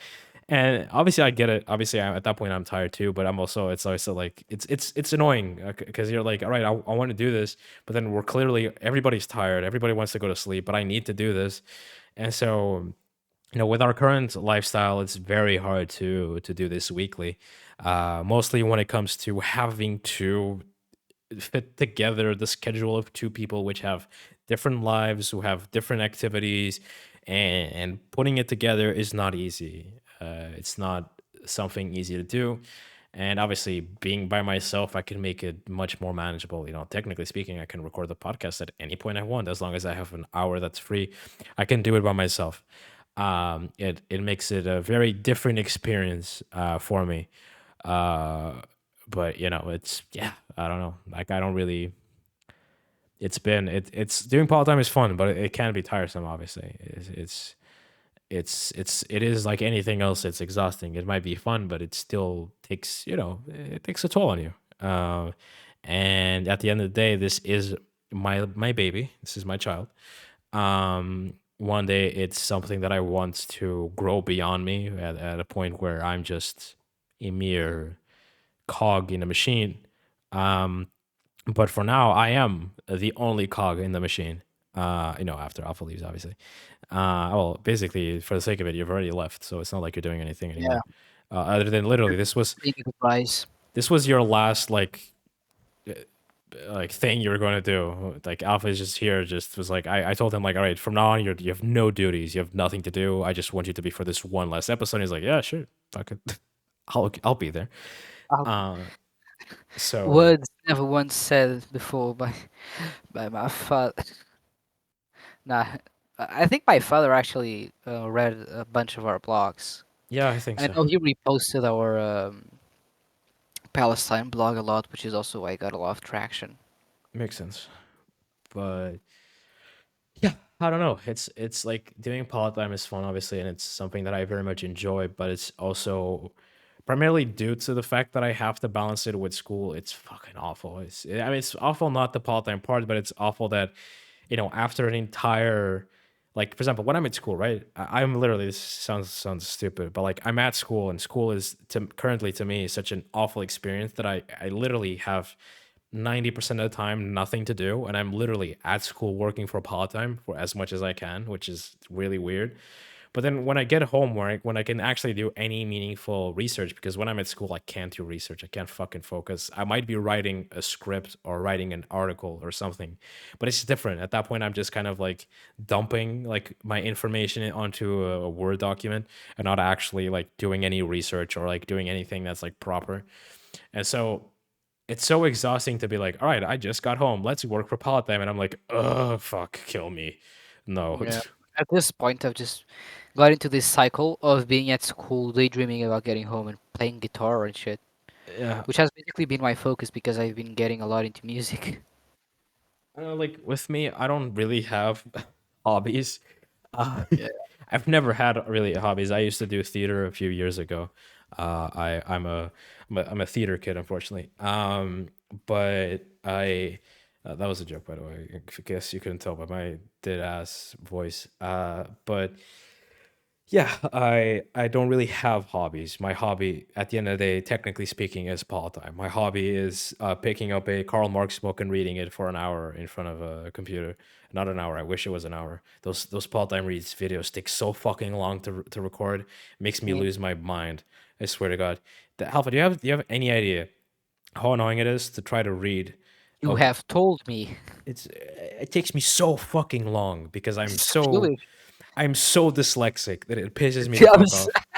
And obviously I get it. Obviously at that point I'm tired too, but I'm also it's also like it's annoying because you're like, all right, I want to do this, but then we're clearly everybody's tired. Everybody wants to go to sleep, but I need to do this, and so with our current lifestyle, it's very hard to do this weekly. Mostly when it comes to having to fit together the schedule of two people which have different lives, who have different activities, and putting it together is not easy. It's not something easy to do. And obviously, being by myself, I can make it much more manageable. Technically speaking, I can record the podcast at any point I want, as long as I have an hour that's free. I can do it by myself. It makes it a very different experience for me. Uh, but it's yeah, I don't know. Like I don't really. It's doing part time is fun, but it can be tiresome. Obviously, it is like anything else. It's exhausting. It might be fun, but it still takes it takes a toll on you. And at the end of the day, this is my baby. This is my child. One day it's something that I want to grow beyond me at a point where I'm just a mere cog in a machine. Um, but for now, I am the only cog in the machine. After Alpha leaves, obviously. Well, basically, for the sake of it, you've already left, so it's not like you're doing anything Yeah, anymore. Other than literally, big advice. this was your last uh, thing you were going to do. Like Alpha is just here, just was like I told him like, all right, from now on, you have no duties, you have nothing to do. I just want you to be for this one last episode. And he's like, yeah, sure, fuck it, I'll be there. Uh, Uh, so Words never once said before by my father. Nah, I think my father actually read a bunch of our blogs. yeah, I think I so. know he reposted our Palestine blog a lot, which is also why I got a lot of traction. Makes sense. But yeah, I don't know. It's like doing part time is fun, obviously, and it's something that I very much enjoy. But it's also primarily due to the fact that I have to balance it with school. It's fucking awful. It's awful not the part time part, but it's awful that after an entire like for example when I'm at school, right? I'm literally this sounds stupid, but like I'm at school and school is currently to me such an awful experience that I literally have 90% of the time nothing to do, and I'm literally at school working for part time for as much as I can, which is really weird. But then when I get home, when I can actually do any meaningful research, because when I'm at school, I can't do research. I can't fucking focus. I might be writing a script or writing an article or something, but it's different. At that point, I'm just kind of like dumping like my information onto a Word document and not actually like doing any research or like doing anything that's like proper. And so it's so exhausting to be like, all right, I just got home. Let's work for Politdigm. And I'm like, oh, fuck, kill me. No. Yeah. At this point, I've just got into this cycle of being at school, daydreaming about getting home and playing guitar and shit, Yeah. which has basically been my focus because I've been getting a lot into music. Like with me, I don't really have hobbies. Uh, Yeah. I've never had really hobbies. I used to do theater a few years ago. I'm a theater kid, unfortunately. But I that was a joke, by the way. I guess you couldn't tell by my dead ass voice. But yeah, I don't really have hobbies. My hobby, at the end of the day, technically speaking, is Paul time. My hobby is picking up a Karl Marx book and reading it for an hour in front of a computer. Not an hour. I wish it was an hour. Those Paul time reads videos take so fucking long to record. It makes me Yeah. lose my mind. I swear to God. Alpha, do you have any idea how annoying it is to try to read? You Okay, have told me. it takes me so fucking long because I'm so Really? I'm so dyslexic that it pisses me the Yeah, fuck off.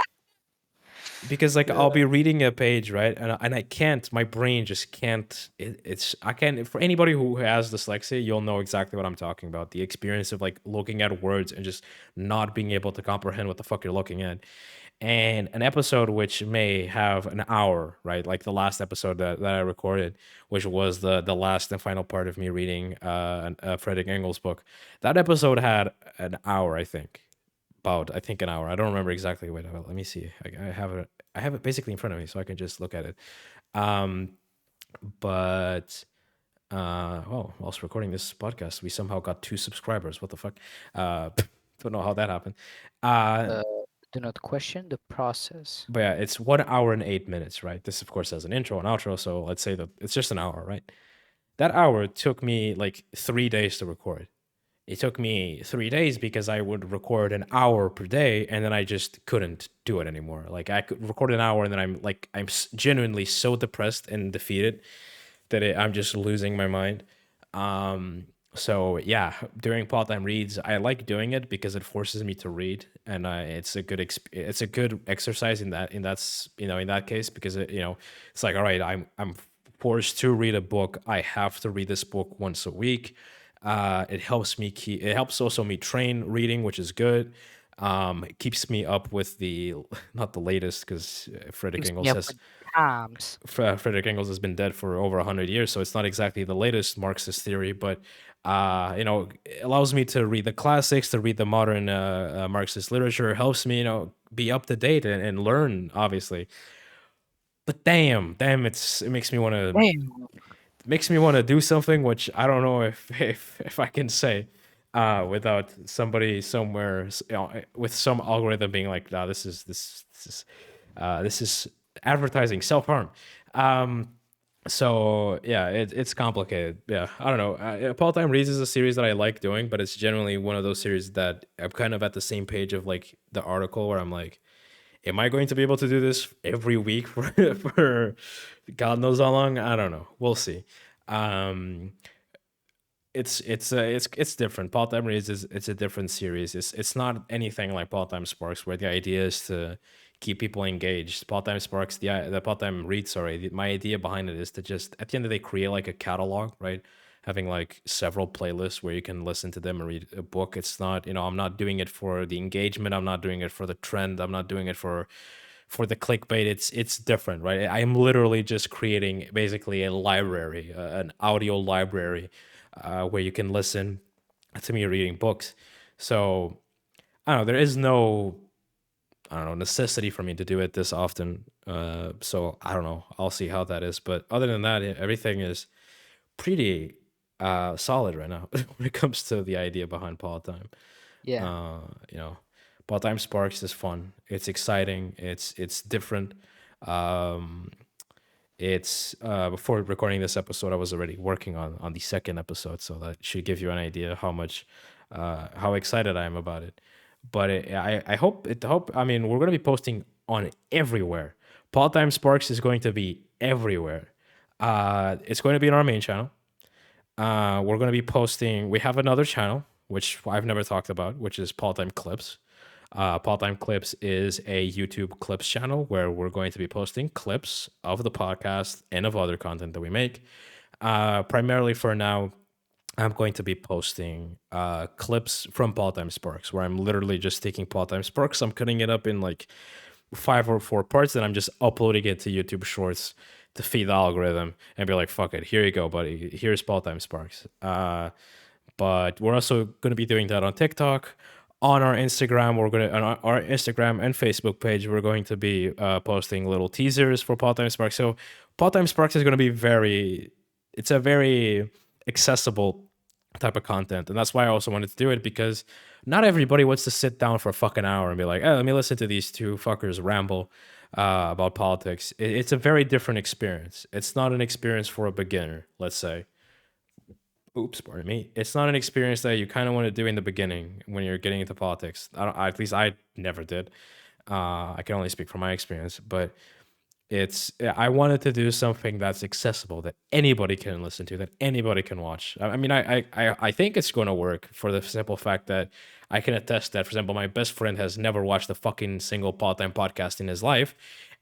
Because like I'll be reading a page, right, and I can't, my brain just can't, I can't. For anybody who has dyslexia, you'll know exactly what I'm talking about, the experience of like looking at words and just not being able to comprehend what the fuck you're looking at. And an episode which may have an hour, right, like the last episode that I recorded, which was the last and final part of me reading Frederick Engels book, that episode had an hour, I think, about, I think, an hour. I don't remember exactly. Wait, let me see. I have it. I have it basically in front of me, so I can just look at it. Um, but oh, whilst recording this podcast, we somehow got 2 subscribers. What the fuck? Uh, don't know how that happened. Uh, Uh, do not question the process. but yeah, it's 1 hour and 8 minutes, right? This, of course, has an intro and outro. So let's say that it's just an hour, right? That hour took me like 3 days to record. It took me 3 days because I would record an hour per day, and then I just couldn't do it anymore. Like I could record an hour, and then I'm genuinely so depressed and defeated that I'm just losing my mind. So yeah, during part time reads, I like doing it because it forces me to read, and it's a good it's a good exercise in that's in that case, because it's like, all right, I'm forced to read a book. I have to read this book once a week. It helps me it helps also me train reading, which is good. It keeps me up with the not the latest, because Frederick Keeps me Engels up has with times. Frederick Engels has been dead for over 100 years, so it's not exactly the latest Marxist theory, but it allows me to read the classics, to read the modern Marxist literature. It helps me, be up to date and learn, obviously. But damn, it Damn. makes me want to do something which I don't know if I can say without somebody somewhere, with some algorithm being like, "No, this is advertising self harm." Um, so yeah, it's complicated. Yeah, I don't know. Paul Time Reads is a series that I like doing, but it's generally one of those series that I'm kind of at the same page of like the article, where I'm like, am I going to be able to do this every week for for God knows how long? I don't know. We'll see. Um, it's different. Part Time Reads is it's a different series. It's not anything like Part Time Sparks, where the idea is to keep people engaged. Part Time Sparks, the Part Time Read, sorry, my idea behind it is to just at the end of the day create like a catalog, right? Having like several playlists where you can listen to them and read a book. It's not, I'm not doing it for the engagement. I'm not doing it for the trend. I'm not doing it for the clickbait. It's different, right? I am literally just creating basically a library, an audio library, where you can listen to me reading books. So I don't know. There is no, I don't know, necessity for me to do it this often. So I don't know. I'll see how that is. But other than that, everything is pretty solid right now when it comes to the idea behind Paul Time. Yeah. Uh, you know, Part Time Sparks is fun. It's exciting. It's different. Um, it's before recording this episode, I was already working on the second episode, so that should give you an idea how excited I am about it. But I hope it hope I mean, we're gonna be posting on everywhere. Part Time Sparks is going to be everywhere. It's going to be on our main channel. We're going to be posting. We have another channel which I've never talked about, which is Paul Time Clips. Paul Time Clips is a YouTube clips channel where we're going to be posting clips of the podcast and of other content that we make. Primarily for now, I'm going to be posting clips from Paul Time Sparks, where I'm literally just taking Paul Time Sparks. I'm cutting it up in like 5 or 4 parts, and I'm just uploading it to YouTube Shorts to feed the algorithm and be like, fuck it, here you go, buddy. Here's Paul Time Sparks. But we're also going to be doing that on TikTok. On our Instagram, on our Instagram and Facebook page, we're going to be posting little teasers for Paul Time Sparks. So Paul Time Sparks is going to be it's a very accessible type of content, and that's why I also wanted to do it, because not everybody wants to sit down for a fucking hour and be like, "Hey, let me listen to these two fuckers ramble about politics." It's a very different experience. It's not an experience for a beginner, let's say. Oops, pardon me. It's not an experience that you kind of want to do in the beginning when you're getting into politics. At least I never did. I can only speak from my experience, but I wanted to do something that's accessible, that anybody can listen to, that anybody can watch. I mean, I think it's going to work, for the simple fact that I can attest that, for example, my best friend has never watched a fucking single part-time podcast in his life,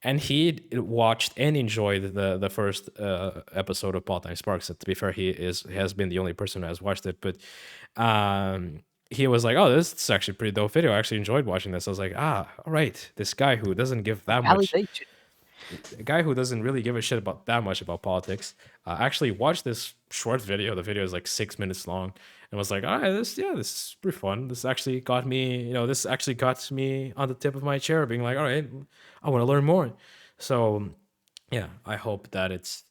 and he watched and enjoyed the first episode of Part-Time Sparks. To be fair, has been the only person who has watched it, but he was like, "Oh, this is actually a pretty dope video. I actually enjoyed watching this." I was like, "Ah, all right, this guy who doesn't give that much." Validation. A guy who doesn't really give a shit about that much about politics actually watched this short video. The video is like 6 minutes long, and was like, all right, this is pretty fun. This actually got me, this actually got me on the tip of my chair, being like, all right, I want to learn more. So yeah, I hope that it's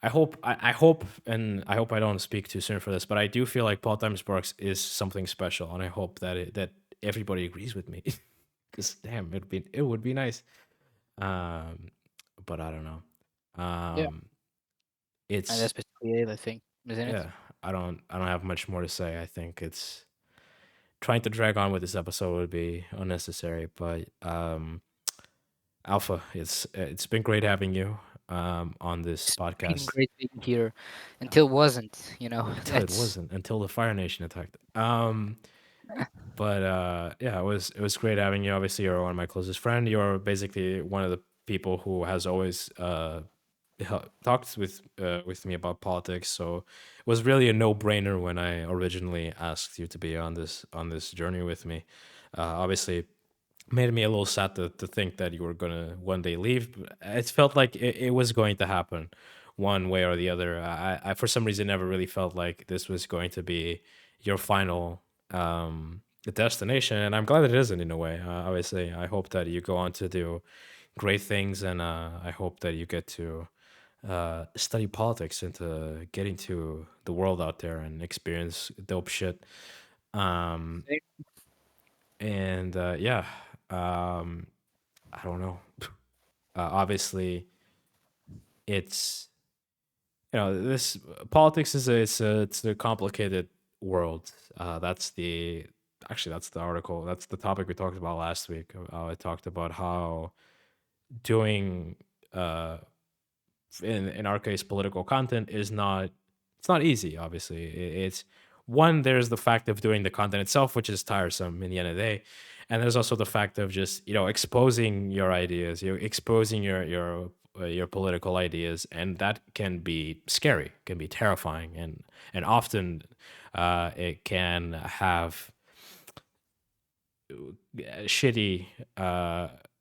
I hope I don't speak too soon for this, but I do feel like Paul Times Sparks is something special, and I hope that everybody agrees with me. Because damn, it would be nice. Um, but I don't know. Yeah, and It's that's basically it, I think, isn't it? yeah. I don't have much more to say. I think it's trying to drag on with this episode would be unnecessary. But Alpha, it's been great having you on this It's been podcast. great being here until wasn't, Until it That's wasn't, until the Fire Nation attacked. But yeah, it was great having you. Obviously, you're one of my closest friend. You're basically one of the people who has always talked with me about politics. So it was really a no brainer when I originally asked you to be on this journey with me. Obviously, made me a little sad to think that you were gonna one day leave. But it felt like it was going to happen, one way or the other. I for some reason never really felt like this was going to be your final destination, and I'm glad it isn't in a way. Obviously, I hope that you go on to do great things, and I hope that you get to study politics and to get into the world out there and experience dope shit. Um, and yeah, um, I don't know. Obviously, it's this politics it's a complicated world. That's the article. That's the topic we talked about last week. I talked about how doing uh, in our case political content is not it's not easy. Obviously, it's one. There's the fact of doing the content itself, which is tiresome in the end of the day, and there's also the fact of just exposing your ideas, you exposing your political ideas, and that can be scary, can be terrifying, and often it can have shitty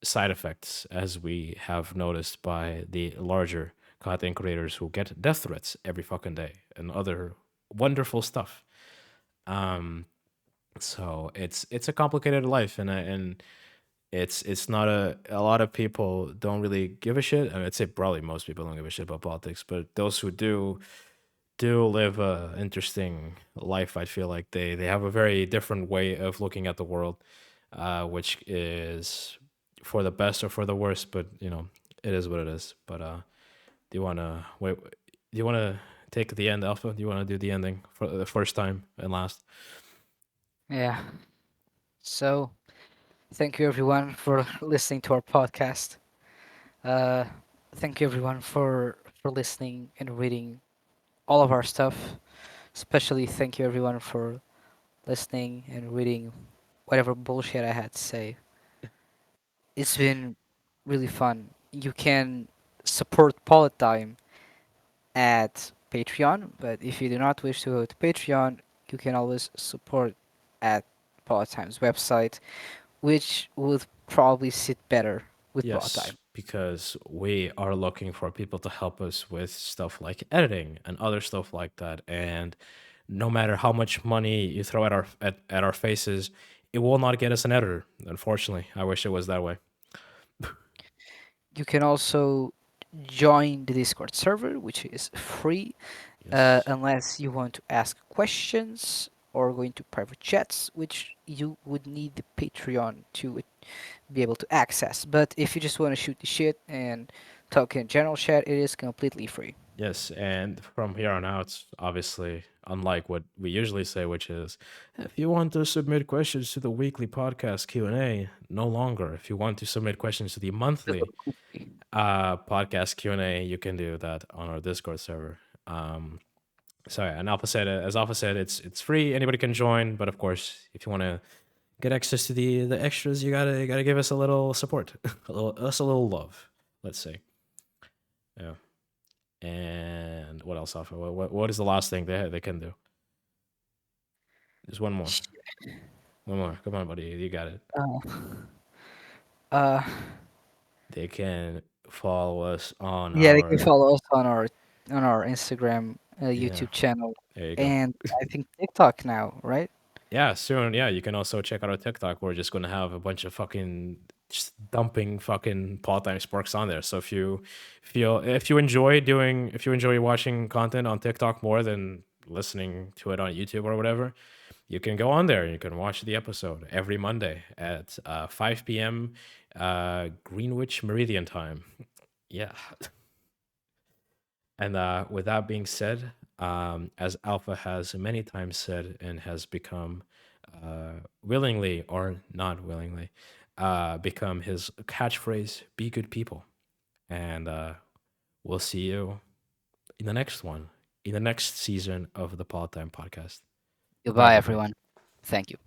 side effects, as we have noticed by the larger content creators who get death threats every fucking day and other wonderful stuff. Um, so it's a complicated life, and it's not a lot of people don't really give a shit. I mean, I'd say probably most people don't give a shit about politics, but those who do live a interesting life. I feel like they have a very different way of looking at the world, which is for the best or for the worst. But it is what it is. But do you want to wait? Do you want to take the end, Alpha? Do you want to do the ending for the first time and last? Yeah. So, thank you everyone for listening to our podcast. Uh, Thank you everyone for listening and reading all of our stuff. Especially thank you everyone for listening and reading whatever bullshit I had to say. It's been really fun. You can support Politdigm at Patreon, but if you do not wish to go to Patreon, you can always support at Politdigm's website, which would probably sit better with Yes, Politdigm. because we are looking for people to help us with stuff like editing and other stuff like that. And no matter how much money you throw at our faces, it will not get us an editor. Unfortunately, I wish it was that way. You can also join the Discord server, which is free, Yes. unless you want to ask questions or go into private chats, which you would need the Patreon to be able to access. But if you just want to shoot the shit and talk in general chat, it is completely free. Yes, and from here on out, obviously, unlike what we usually say, which is, if you want to submit questions to the weekly podcast Q&A, no longer. If you want to submit questions to the monthly podcast Q&A, you can do that on our Discord server. Sorry, and Alpha said, as Alpha said, it's free. Anybody can join, but of course, if you want to get access to the extras, you gotta give us a little support, a little love. Let's say, yeah. And what else, Alpha? What is the last thing they can do? There's one more. One more. Come on, buddy. You got it. Uh, uh, They can follow us on yeah, they can our follow us on our Instagram Yeah, YouTube channel, there you go. and I think TikTok now, right? Yeah, soon. Yeah, you can also check out our TikTok. We're just gonna have a bunch of fucking just dumping fucking part-time sparks on there. So if you enjoy watching content on TikTok more than listening to it on YouTube or whatever, you can go on there and you can watch the episode every Monday at 5 p.m. Greenwich Meridian time. Yeah. And with that being said, as Alpha has many times said and has become willingly or not willingly become his catchphrase, be good people. And we'll see you in the next one, in the next season of the Politdigm Podcast. Bye, Goodbye, everybody. everyone. Thank you.